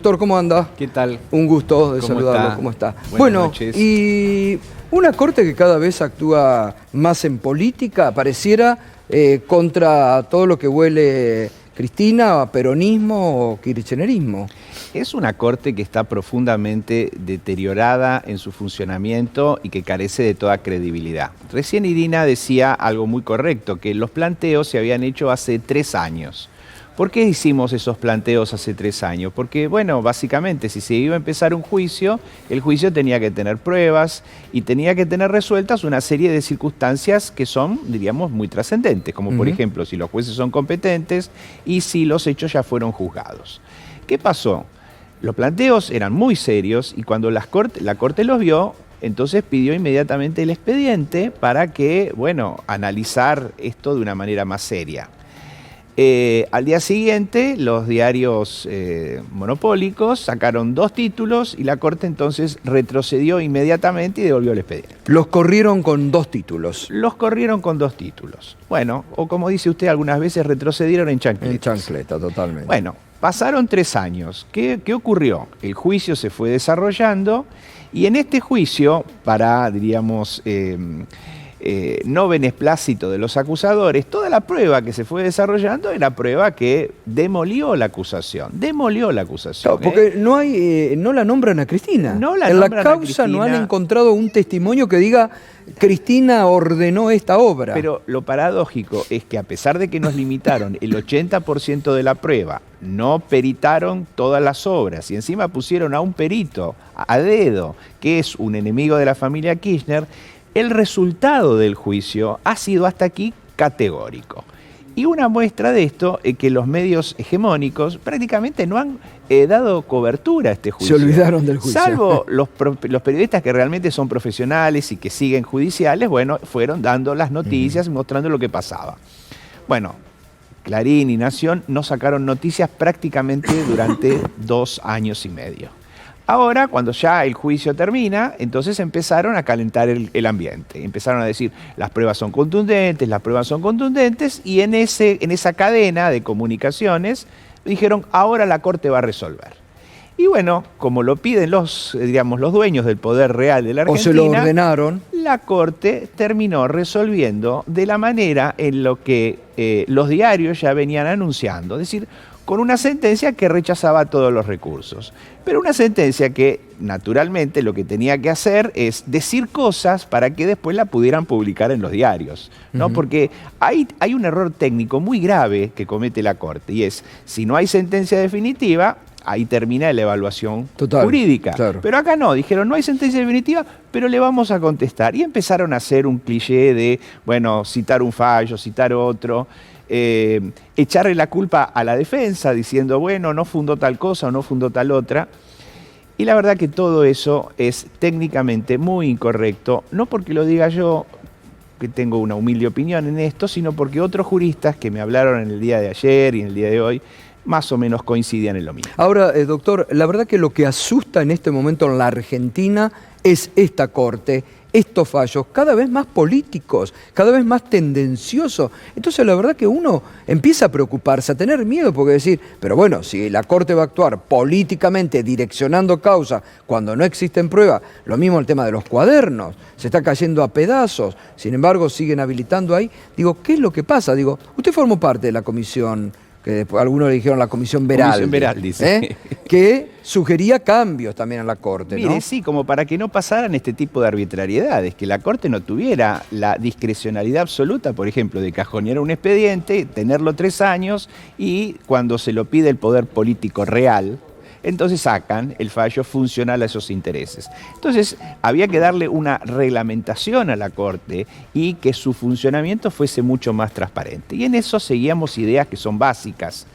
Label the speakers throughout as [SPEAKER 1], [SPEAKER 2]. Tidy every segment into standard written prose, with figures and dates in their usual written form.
[SPEAKER 1] doctor, ¿cómo anda?
[SPEAKER 2] ¿Qué tal?
[SPEAKER 1] Un gusto de saludarlo. ¿Cómo está? Bueno, noches. Y una corte que cada vez actúa más en política, pareciera contra todo lo que huele Cristina, peronismo o kirchnerismo.
[SPEAKER 2] Es una corte que está profundamente deteriorada en su funcionamiento y que carece de toda credibilidad. Recién Irina decía algo muy correcto, que los planteos se habían hecho hace 3 años. ¿Por qué hicimos esos planteos hace 3 años? Porque, bueno, básicamente, si se iba a empezar un juicio, el juicio tenía que tener pruebas y tenía que tener resueltas una serie de circunstancias que son, diríamos, muy trascendentes, como por ejemplo, si los jueces son competentes y si los hechos ya fueron juzgados. ¿Qué pasó? Los planteos eran muy serios y cuando la Corte los vio, entonces pidió inmediatamente el expediente para que, bueno, analizar esto de una manera más seria. Al día siguiente, los diarios monopólicos sacaron 2 títulos y la Corte entonces retrocedió inmediatamente y devolvió el expediente.
[SPEAKER 1] Los corrieron con 2 títulos.
[SPEAKER 2] Los corrieron con 2 títulos. Bueno, o como dice usted, algunas veces retrocedieron en chancleta.
[SPEAKER 1] En chancleta, totalmente.
[SPEAKER 2] Bueno, pasaron 3 años. ¿Qué ocurrió? El juicio se fue desarrollando y en este juicio, para, diríamos, no beneplácito de los acusadores, toda la prueba que se fue desarrollando era prueba que demolió la acusación. Demolió la acusación.
[SPEAKER 1] Claro, porque no la nombran a Cristina. En la causa no han encontrado un testimonio que diga Cristina ordenó esta obra.
[SPEAKER 2] Pero lo paradójico es que a pesar de que nos limitaron el 80% de la prueba, no peritaron todas las obras y encima pusieron a un perito a dedo, que es un enemigo de la familia Kirchner, el resultado del juicio ha sido hasta aquí categórico. Y una muestra de esto es que los medios hegemónicos prácticamente no han dado cobertura a este juicio.
[SPEAKER 1] Se olvidaron del juicio.
[SPEAKER 2] Salvo los periodistas que realmente son profesionales y que siguen judiciales, bueno, fueron dando las noticias, mostrando lo que pasaba. Bueno, Clarín y Nación no sacaron noticias prácticamente durante 2 años y medio. Ahora, cuando ya el juicio termina, entonces empezaron a calentar el ambiente. Empezaron a decir, las pruebas son contundentes, y en esa cadena de comunicaciones dijeron, ahora la Corte va a resolver. Y bueno, como lo piden los dueños del poder real de la Argentina,
[SPEAKER 1] o se lo ordenaron,
[SPEAKER 2] la Corte terminó resolviendo de la manera en lo que los diarios ya venían anunciando. Es decir, con una sentencia que rechazaba todos los recursos. Pero una sentencia que, naturalmente, lo que tenía que hacer es decir cosas para que después la pudieran publicar en los diarios, ¿no? Porque hay un error técnico muy grave que comete la Corte, y es, si no hay sentencia definitiva, ahí termina la evaluación jurídica. Claro. Pero acá no, dijeron, no hay sentencia definitiva, pero le vamos a contestar. Y empezaron a hacer un cliché de, bueno, citar un fallo, citar otro, echarle la culpa a la defensa diciendo, bueno, no fundó tal cosa o no fundó tal otra. Y la verdad que todo eso es técnicamente muy incorrecto, no porque lo diga yo, que tengo una humilde opinión en esto, sino porque otros juristas que me hablaron en el día de ayer y en el día de hoy, más o menos coincidían en lo mismo.
[SPEAKER 1] Ahora, doctor, la verdad que lo que asusta en este momento en la Argentina es esta Corte, estos fallos cada vez más políticos, cada vez más tendenciosos. Entonces la verdad que uno empieza a preocuparse, a tener miedo, porque decir, pero bueno, si la Corte va a actuar políticamente direccionando causas cuando no existen pruebas, lo mismo el tema de los cuadernos, se está cayendo a pedazos, sin embargo siguen habilitando ahí. Digo, ¿qué es lo que pasa? Digo, usted formó parte de la comisión, que después algunos le dijeron la Comisión Veraldi.
[SPEAKER 2] Comisión Veraldi, sí.
[SPEAKER 1] Que sugería cambios también a la Corte, ¿no?
[SPEAKER 2] Mire, sí, como para que no pasaran este tipo de arbitrariedades, que la Corte no tuviera la discrecionalidad absoluta, por ejemplo, de cajonear un expediente, tenerlo 3 años y cuando se lo pide el poder político real, entonces sacan el fallo funcional a esos intereses. Entonces, había que darle una reglamentación a la Corte y que su funcionamiento fuese mucho más transparente. Y en eso seguíamos ideas que son básicas,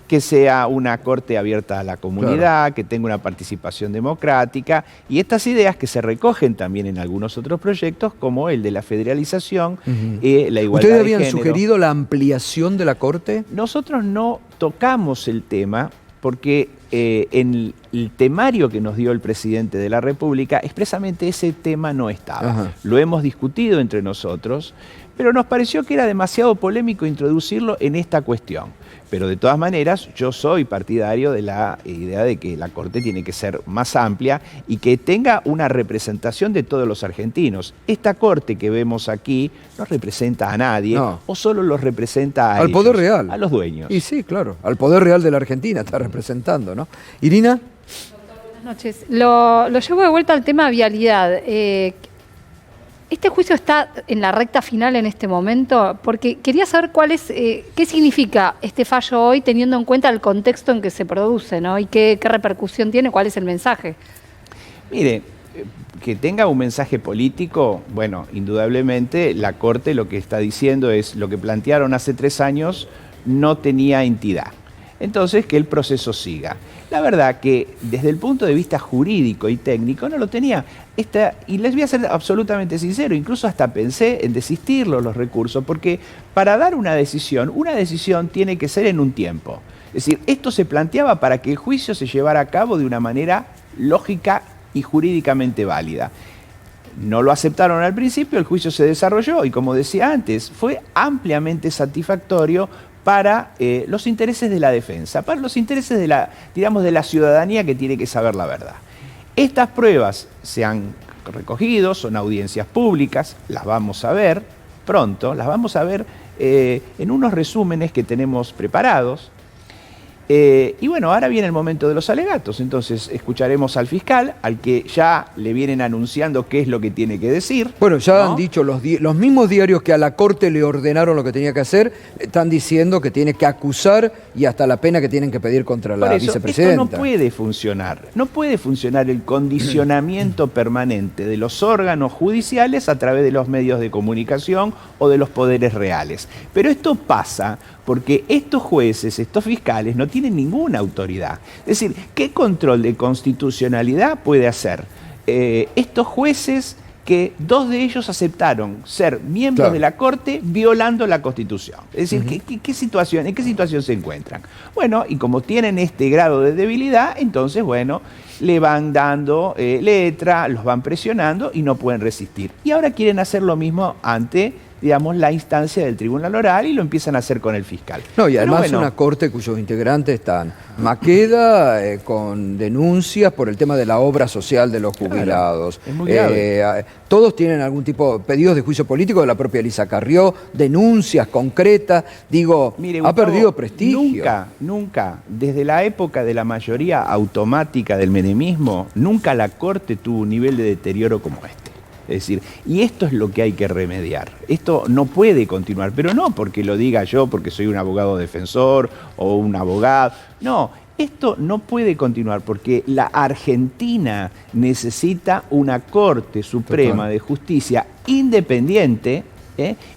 [SPEAKER 2] que sea una Corte abierta a la comunidad, claro, que tenga una participación democrática, y estas ideas que se recogen también en algunos otros proyectos, como el de la federalización, la igualdad de género.
[SPEAKER 1] ¿Ustedes habían sugerido la ampliación de la Corte?
[SPEAKER 2] Nosotros no tocamos el tema, porque en el temario que nos dio el presidente de la República, expresamente ese tema no estaba. Lo hemos discutido entre nosotros, pero nos pareció que era demasiado polémico introducirlo en esta cuestión. Pero de todas maneras, yo soy partidario de la idea de que la Corte tiene que ser más amplia y que tenga una representación de todos los argentinos. Esta Corte que vemos aquí no representa a nadie,
[SPEAKER 1] no,
[SPEAKER 2] o solo los representa a
[SPEAKER 1] al
[SPEAKER 2] ellos,
[SPEAKER 1] poder real,
[SPEAKER 2] a los dueños.
[SPEAKER 1] Y sí, claro, al poder real de la Argentina está representando, ¿no? Irina.
[SPEAKER 3] Buenas noches. Lo llevo de vuelta al tema vialidad. Este juicio está en la recta final en este momento, porque quería saber qué significa este fallo hoy, teniendo en cuenta el contexto en que se produce, ¿no? Y qué repercusión tiene, cuál es el mensaje.
[SPEAKER 2] Mire, que tenga un mensaje político, bueno, indudablemente la Corte lo que está diciendo es lo que plantearon hace 3 años no tenía entidad. Entonces, que el proceso siga. La verdad que desde el punto de vista jurídico y técnico no lo tenía. Y les voy a ser absolutamente sincero, incluso hasta pensé en desistirlo los recursos, porque para dar una decisión tiene que ser en un tiempo. Es decir, esto se planteaba para que el juicio se llevara a cabo de una manera lógica y jurídicamente válida. No lo aceptaron al principio, el juicio se desarrolló y, como decía antes, fue ampliamente satisfactorio para los intereses de la defensa, para los intereses de la ciudadanía que tiene que saber la verdad. Estas pruebas se han recogido, son audiencias públicas, las vamos a ver pronto, las vamos a ver en unos resúmenes que tenemos preparados. Y bueno, ahora viene el momento de los alegatos, entonces escucharemos al fiscal, al que ya le vienen anunciando qué es lo que tiene que decir.
[SPEAKER 1] Bueno, ya
[SPEAKER 2] ¿no?
[SPEAKER 1] han dicho los mismos diarios que a la Corte le ordenaron lo que tenía que hacer, están diciendo que tiene que acusar y hasta la pena que tienen que pedir contra la vicepresidenta.
[SPEAKER 2] Esto no puede funcionar el condicionamiento permanente de los órganos judiciales a través de los medios de comunicación o de los poderes reales. Pero esto pasa porque estos jueces, estos fiscales, no tienen ninguna autoridad. Es decir, ¿qué control de constitucionalidad puede hacer estos jueces que 2 de ellos aceptaron ser miembros de la Corte violando la Constitución? Es decir, ¿en qué situación se encuentran? Bueno, y como tienen este grado de debilidad, entonces, bueno, le van dando letra, los van presionando y no pueden resistir. Y ahora quieren hacer lo mismo ante, digamos, la instancia del Tribunal Oral y lo empiezan a hacer con el fiscal.
[SPEAKER 1] No, y además una Corte cuyos integrantes están Maqueda con denuncias por el tema de la obra social de los jubilados.
[SPEAKER 2] Claro, es muy grave.
[SPEAKER 1] Todos tienen algún tipo de pedidos de juicio político de la propia Elisa Carrió, denuncias concretas. Digo,
[SPEAKER 2] mire,
[SPEAKER 1] ha
[SPEAKER 2] Gustavo,
[SPEAKER 1] perdido prestigio.
[SPEAKER 2] Nunca, desde la época de la mayoría automática del menemismo, nunca la Corte tuvo un nivel de deterioro como este. Es decir, y esto es lo que hay que remediar. Esto no puede continuar, pero no porque lo diga yo, porque soy un abogado defensor o un abogado. No, esto no puede continuar porque la Argentina necesita una Corte Suprema de Justicia independiente,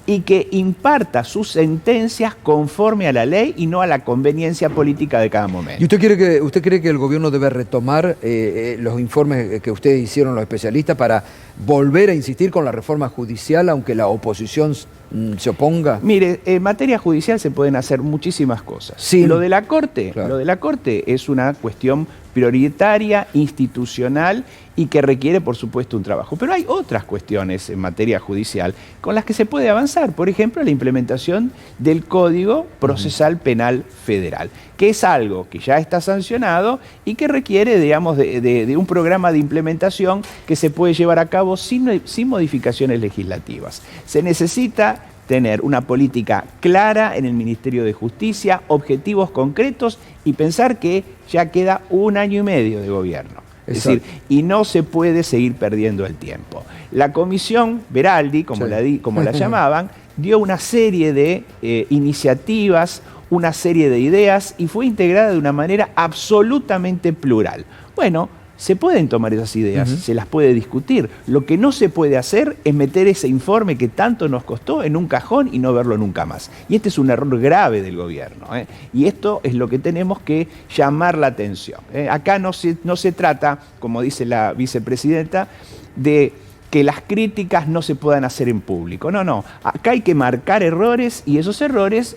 [SPEAKER 2] y que imparta sus sentencias conforme a la ley y no a la conveniencia política de cada momento.
[SPEAKER 1] ¿Y usted cree que el gobierno debe retomar los informes que ustedes hicieron los especialistas para volver a insistir con la reforma judicial, aunque la oposición se oponga?
[SPEAKER 2] Mire, en materia judicial se pueden hacer muchísimas cosas.
[SPEAKER 1] Sí.
[SPEAKER 2] Lo de la Corte,
[SPEAKER 1] Claro.
[SPEAKER 2] lo de la Corte es una cuestión prioritaria, institucional y que requiere, por supuesto, un trabajo. Pero hay otras cuestiones en materia judicial con las que se puede avanzar. Por ejemplo, la implementación del Código Procesal Penal Federal, que es algo que ya está sancionado y que requiere, digamos, de un programa de implementación que se puede llevar a cabo sin modificaciones legislativas. Se necesita tener una política clara en el Ministerio de Justicia, objetivos concretos y pensar que ya queda 1 año y medio de gobierno. Es decir, y no se puede seguir perdiendo el tiempo. La comisión Veraldi, como la llamaban, dio una serie de iniciativas, una serie de ideas y fue integrada de una manera absolutamente plural. Bueno, se pueden tomar esas ideas, se las puede discutir. Lo que no se puede hacer es meter ese informe que tanto nos costó en un cajón y no verlo nunca más. Y este es un error grave del gobierno, y esto es lo que tenemos que llamar la atención. Acá no se trata, como dice la vicepresidenta, de que las críticas no se puedan hacer en público. No, acá hay que marcar errores y esos errores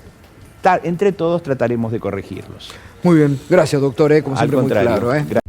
[SPEAKER 2] entre todos trataremos de corregirlos.
[SPEAKER 1] Muy bien, gracias doctor, como siempre muy
[SPEAKER 2] Al contrario,
[SPEAKER 1] claro.